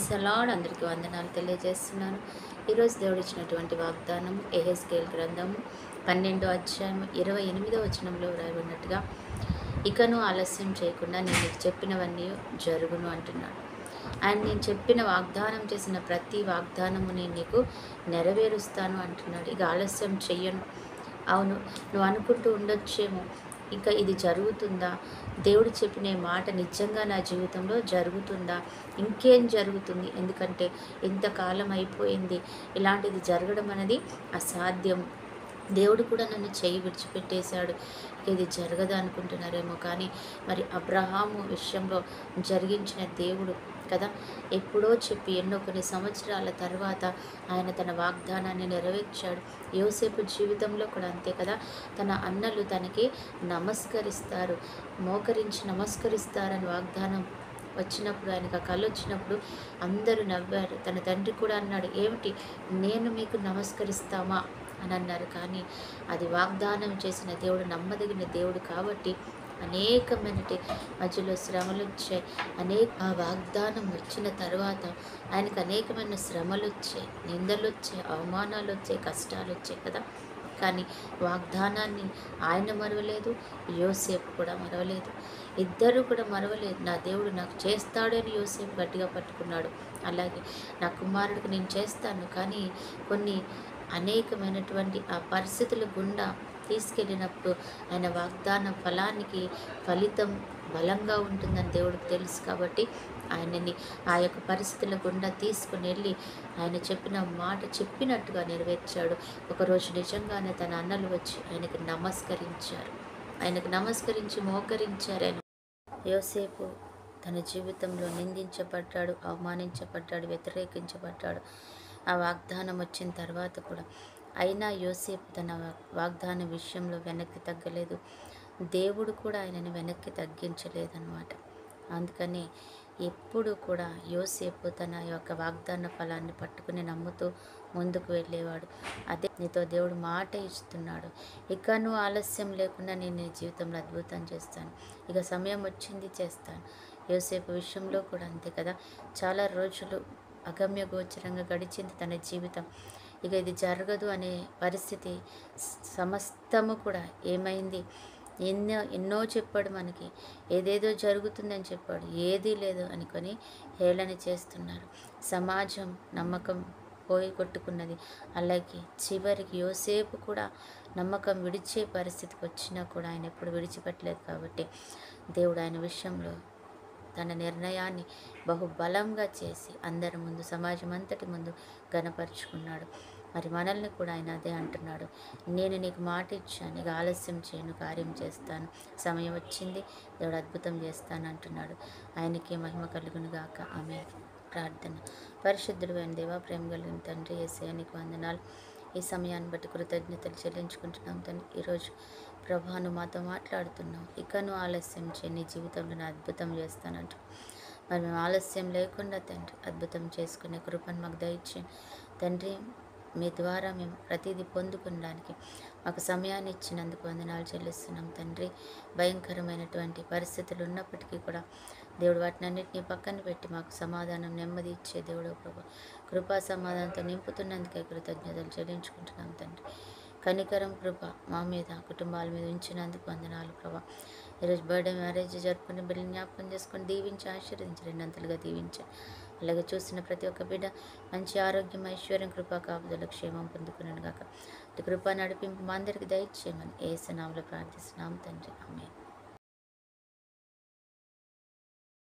Praise the lord. అందరికీ వందనాలు తెలియజేస్తున్నాను. ఈరోజు దేవుడు ఇచ్చినటువంటి వాగ్దానం యెహెజ్కేలు గ్రంథము 12వ అధ్యాయం 28వ వచనంలో వ్రాయబడినట్టుగా, ఇకను ఆలస్యం చేయకుండా నేను నీకు చెప్పినవన్నీ జరుగును అంటున్నాడు. ఆయన నేను చెప్పిన వాగ్దానం చేసిన ప్రతి వాగ్దానము నేను నీకు నెరవేరుస్తాను అంటున్నాడు. ఇక ఆలస్యం చెయ్యను. అవును, నువ్వు అనుకుంటూ ఉండొచ్చేమో, ఇంకా ఇది జరుగుతుందా, దేవుడు చెప్పిన ఈ మాట నిజంగా నా జీవితంలో జరుగుతుందా, ఇంకేం జరుగుతుంది, ఎందుకంటే ఇంతకాలం అయిపోయింది, ఇలాంటిది జరగడం అనేది అసాధ్యం, దేవుడు కూడా నన్ను చేయి విడిచిపెట్టేశాడు, ఇది జరగదు అనుకుంటున్నారేమో. కానీ మరి అబ్రహాము విషయంలో జరిగించిన దేవుడు కదా, ఎప్పుడో చెప్పి ఎన్నో కొన్ని సంవత్సరాల తర్వాత ఆయన తన వాగ్దానాన్ని నెరవేర్చాడు. యోసేపు జీవితంలో కూడా అంతే కదా, తన అన్నలు తనకి నమస్కరిస్తారు, మోకరించి నమస్కరిస్తారని వాగ్దానం వచ్చినప్పుడు, ఆయనకు ఆ కళ వచ్చినప్పుడు అందరూ నవ్వారు. తన తండ్రి కూడా అన్నాడు, ఏమిటి నేను మీకు నమస్కరిస్తామా అని అన్నారు. కానీ అది వాగ్దానం చేసిన దేవుడు నమ్మదగిన దేవుడు కాబట్టి అనేకమైనటి మధ్యలో శ్రమలు వచ్చాయి. ఆ వాగ్దానం వచ్చిన తర్వాత ఆయనకు అనేకమైన శ్రమలు వచ్చాయి, నిందలు వచ్చాయి, అవమానాలు వచ్చాయి, కష్టాలు వచ్చాయి కదా. కానీ వాగ్దానాన్ని ఆయన మరవలేదు, యోసేపు కూడా మరవలేదు, ఇద్దరు కూడా మరవలేదు. నా దేవుడు నాకు చేస్తాడని యోసేపు గట్టిగా పట్టుకున్నాడు. అలాగే నా కుమారుడికి నేను చేస్తాను, కానీ కొన్ని అనేకమైనటువంటి ఆ పరిస్థితుల గుండా తీసుకెళ్ళినప్పుడు ఆయన వాగ్దాన ఫలానికి ఫలితం బలంగా ఉంటుందని దేవుడికి తెలుసు. కాబట్టి ఆయనని ఆ యొక్క పరిస్థితుల గుండా తీసుకుని వెళ్ళి ఆయన చెప్పిన మాట చెప్పినట్టుగా నెరవేర్చాడు. ఒకరోజు నిజంగానే తన అన్నలు వచ్చి ఆయనకు నమస్కరించారు, ఆయనకు నమస్కరించి మోకరించారు. ఆయన యోసేపు తన జీవితంలో నిందించబడ్డాడు, అవమానించబడ్డాడు, వ్యతిరేకించబడ్డాడు. ఆ వాగ్దానం వచ్చిన తర్వాత కూడా అయినా యోసేపు తన వాగ్దాన విషయంలో వెనక్కి తగ్గలేదు, దేవుడు కూడా ఆయనని వెనక్కి తగ్గించలేదన్నమాట. అందుకని ఎప్పుడు కూడా యోసేపు తన యొక్క వాగ్దాన ఫలాన్ని పట్టుకుని నమ్ముతూ ముందుకు వెళ్ళేవాడు. అదే నీతో దేవుడు మాట ఇస్తున్నాడు, ఇక నువ్వు ఆలస్యం లేకుండా నేను నీ జీవితంలో అద్భుతం చేస్తాను, ఇక సమయం వచ్చింది చేస్తాను. యోసేపు విషయంలో కూడా అంతే కదా, చాలా రోజులు అగమ్య గోచరంగా గడిచింది తన జీవితం. ఇక ఇది జరగదు అనే పరిస్థితి, సమస్తము కూడా ఏమైంది, ఎన్నో చెప్పాడు మనకి, ఏదేదో జరుగుతుందని చెప్పాడు, ఏదీ లేదు అనుకొని హేళన చేస్తున్నారు. సమాజం నమ్మకం పోయి కొట్టుకున్నది. అలాగే చివరికి యోసేపు కూడా నమ్మకం విడిచే పరిస్థితికి వచ్చినా కూడా ఆయన ఎప్పుడు విడిచిపెట్టలేదు. కాబట్టి దేవుడు ఆయన విషయంలో తన నిర్ణయాన్ని బహుబలంగా చేసి అందరి ముందు, సమాజం అంతటి ముందు గణపరుచుకున్నాడు. మరి మనల్ని కూడా ఆయన అదే అంటున్నాడు, నేను నీకు మాట ఇచ్చాను, ఇక ఆలస్యం చేయను, కార్యం చేస్తాను, సమయం వచ్చింది, దేవుడు అద్భుతం చేస్తాను అంటున్నాడు. ఆయనకి మహిమ కలుగును గాక. ఆమె ప్రార్థన. పరిశుద్ధుడు అయిన దేవా, ప్రేమ కలిగిన తండ్రి యేసయ్య, నీకు వందనాలు. ఈ సమయాన్ని బట్టి కృతజ్ఞతలు చెల్లించుకుంటున్నాం తండ్రి. ఈరోజు ప్రభా నువ్వు మాతో మాట్లాడుతున్నావు, ఇకను ఆలస్యం చేయి, నీ జీవితంలో నా అద్భుతం చేస్తానంట. మరి మేము ఆలస్యం లేకుండా తండ్రి అద్భుతం చేసుకునే కృపను మాకు దయచేయండి తండ్రి. మీ ద్వారా మేము ప్రతిదీ పొందుకోవడానికి మాకు సమయాన్ని ఇచ్చినందుకు వందనాలు చెల్లిస్తున్నాం తండ్రి. భయంకరమైనటువంటి పరిస్థితులు ఉన్నప్పటికీ కూడా దేవుడు వాటిని అన్నింటినీ పక్కన పెట్టి మాకు సమాధానం, నెమ్మది ఇచ్చే దేవుడు ప్రభా, కృపా సమాధానంతో నింపుతున్నందుకే కృతజ్ఞతలు చెల్లించుకుంటున్నాం తండ్రి. కనికరం, కృప మా మీద, కుటుంబాల మీద ఉంచినందుకు వందనాలు ప్రభా. ఈరోజు బర్త్డే, మ్యారేజ్ జరుపుకుని బిడ్డని జ్ఞాపకం చేసుకొని దీవించి ఆశీర్వదించి రెండంతలుగా దీవించారు. అలాగే చూసిన ప్రతి ఒక్క బిడ్డ మంచి ఆరోగ్యం, ఐశ్వర్యం, కృపా కాపుదల, క్షేమం పొందుకున్నాను గాక. కృపా నడిపింపు మా అందరికి దయచేయమని యేసు నామములో ప్రార్థిస్తున్నాం తండ్రి. ఆమేన్.